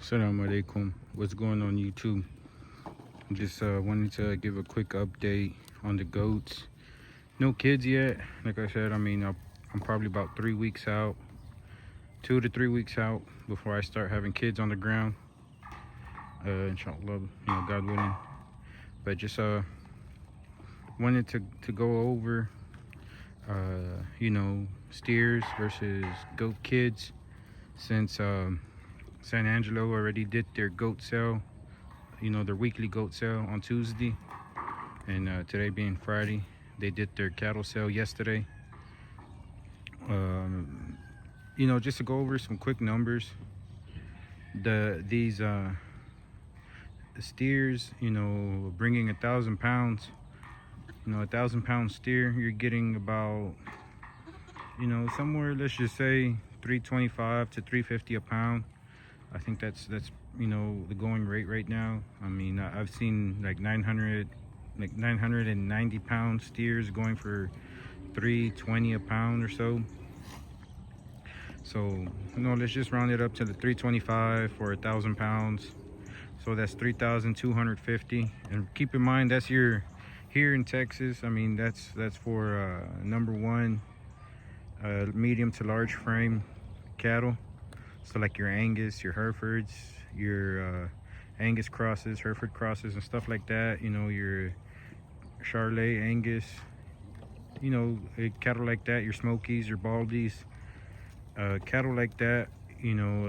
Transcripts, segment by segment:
Assalamu alaikum. What's going on YouTube? Just wanted to give a quick update on the goats. No kids yet. Like I said, I'm probably about 3 weeks out, 2 to 3 weeks out before I start having kids on the ground. Inshallah, God willing. But just wanted to go over, steers versus goat kids, since San Angelo already did their goat sale, their weekly goat sale on Tuesday, and today being Friday, they did their cattle sale yesterday. Just to go over some quick numbers, these steers, bringing 1,000 pounds, a 1,000-pound steer, you're getting about, somewhere, let's just say 325 to 350 a pound. I think that's the going rate right now. I've seen like 990 pound steers going for 320 a pound or so. So let's just round it up to the 325 for 1,000 pounds. So that's 3,250. And keep in mind, that's here in Texas. That's for number one medium to large frame cattle. So like your Angus, your Herefords, your Angus crosses, Hereford crosses and stuff like that, your Charolais Angus, cattle like that, your Smokies, your Baldies, cattle like that,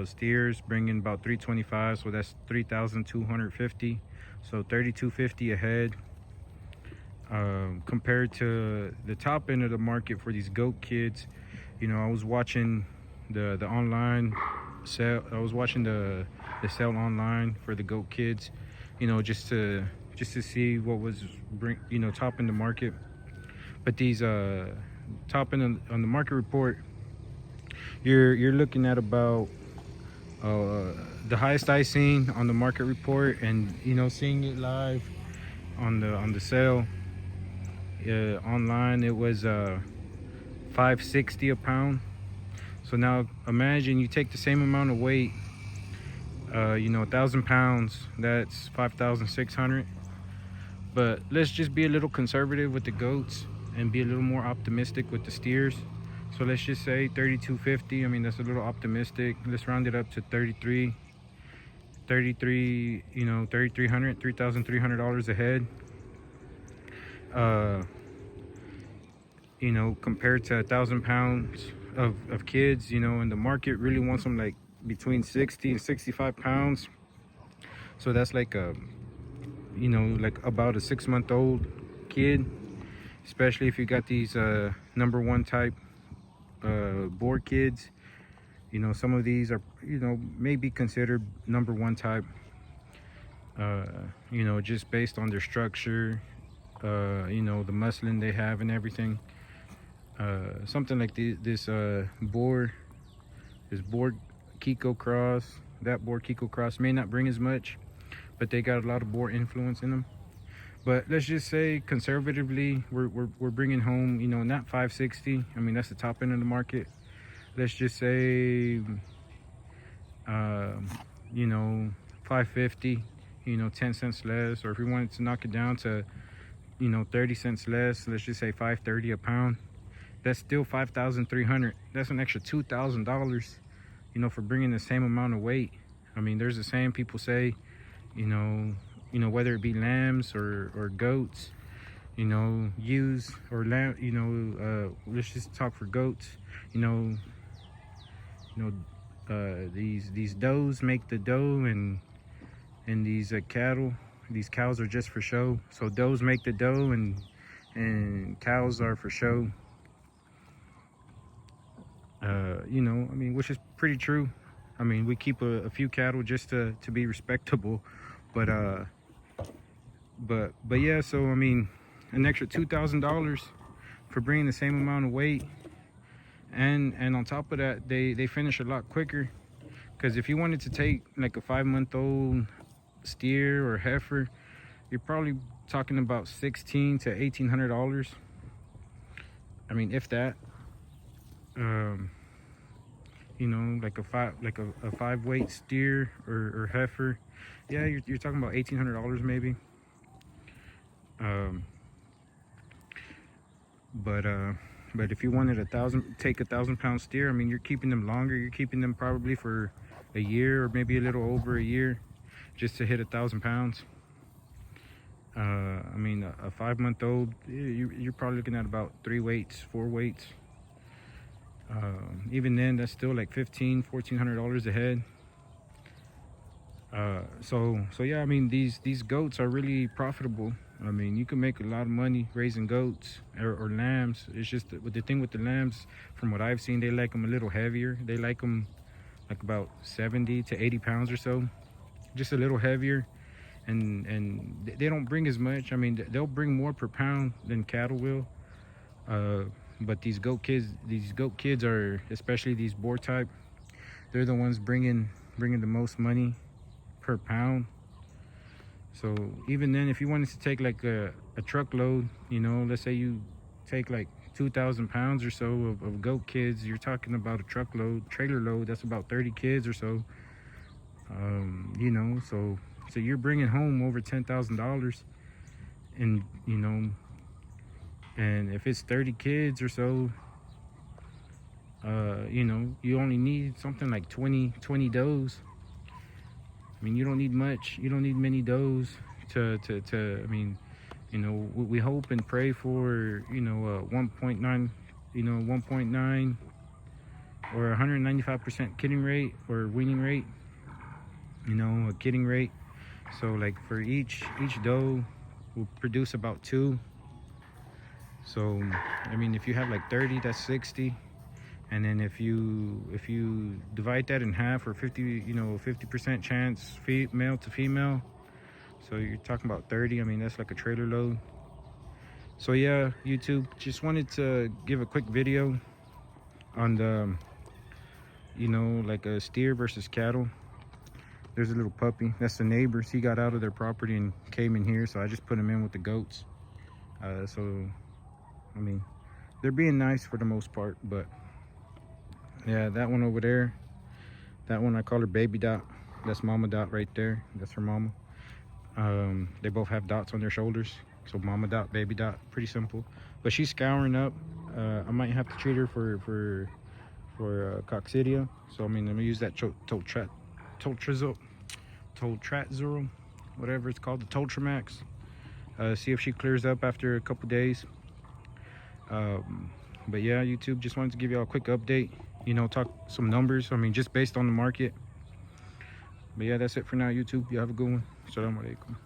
steers bringing about 325, so that's 3,250, so 3,250 a head. Compared to the top end of the market for these goat kids, I was watching the online sale. I was watching the sale online for the goat kids, just to see what was top in the market. But these top end on the market report, you're looking at about the highest I seen on the market report, and seeing it live on the sale online, it was 560 a pound. So now imagine you take the same amount of weight, 1,000 pounds, that's 5,600. But let's just be a little conservative with the goats and be a little more optimistic with the steers. So let's just say 3,250. That's a little optimistic. Let's round it up to 3,300, $3,300 a head. Compared to 1,000 pounds of kids, and the market really wants them like between 60 and 65 pounds. So that's like like about a 6-month-old kid, especially if you got these number one type Boer kids. Some of these are maybe considered number one type, just based on their structure, the muscling they have and everything. Something like this Boer Kiko cross, that Boer Kiko cross may not bring as much, but they got a lot of Boer influence in them. But let's just say conservatively, we're bringing home, not 560. That's the top end of the market. Let's just say 550, 10 cents less. Or if we wanted to knock it down to 30 cents less, let's just say 530 a pound. That's still 5,300. That's an extra $2,000, for bringing the same amount of weight. There's the saying people say, whether it be lambs or goats, ewes or lamb, let's just talk for goats. These does make the dough, and these cattle, these cows are just for show. So does make the dough, and cows are for show. Which is pretty true. We keep a few cattle just to be respectable, but yeah. So an extra $2,000 for bringing the same amount of weight, and on top of that, they finish a lot quicker. Because if you wanted to take like a 5-month-old steer or heifer, you're probably talking about $1,600 to $1,800. If that. you know, like a 5 weight steer or heifer, yeah, you're talking about $1,800 maybe. Um, but if you wanted take 1,000 pound steer, I mean, you're keeping them longer. You're keeping them probably for a year or maybe a little over a year, just to hit 1,000 pounds. I mean, a 5-month-old, you're probably looking at about 3 weights, 4 weights. Even then, that's still like $1,400 a head. So yeah, I mean, these goats are really profitable. I mean, you can make a lot of money raising goats or lambs. It's just the thing with the lambs, from what I've seen, they like them a little heavier. They like them like about 70 to 80 pounds or so, just a little heavier. And they don't bring as much. I mean, they'll bring more per pound than cattle will. But these goat kids are, especially these Boer type, they're the ones bringing the most money per pound. So even then, if you wanted to take like a truckload, you know, let's say you take like 2,000 pounds or so of goat kids, you're talking about a truckload, trailer load, that's about 30 kids or so. You know, so you're bringing home over $10,000. And you know, and if it's 30 kids or so, you know, you only need something like 20 does. I mean, you don't need much. You don't need many does to I mean, you know, we hope and pray for, you know, 1.9, you know, 1.9 or 195% kidding rate or weaning rate, you know, a kidding rate. So like for each doe will produce about 2. So I mean, if you have like 30, that's 60. And then if you divide that in half, or 50, you know, 50% chance male to female, so you're talking about 30. I mean, that's like a trailer load. So yeah, YouTube, just wanted to give a quick video on the, you know, like a steer versus cattle. There's a little puppy, that's the neighbors. He got out of their property and came in here, so I just put him in with the goats. So I mean, they're being nice for the most part. But yeah, that one over there, that one I call her Baby Dot. That's Mama Dot right there. That's her mama. They both have dots on their shoulders. So Mama Dot, Baby Dot, pretty simple. But she's scouring up. I might have to treat her for coccidia. So I mean, I'm gonna use that Toltrazol, whatever it's called, the Toltramax. See if she clears up after a couple days. But yeah, YouTube, just wanted to give y'all a quick update, you know, talk some numbers, I mean, just based on the market. But yeah, that's it for now, YouTube. You have a good one. Assalamu alaikum.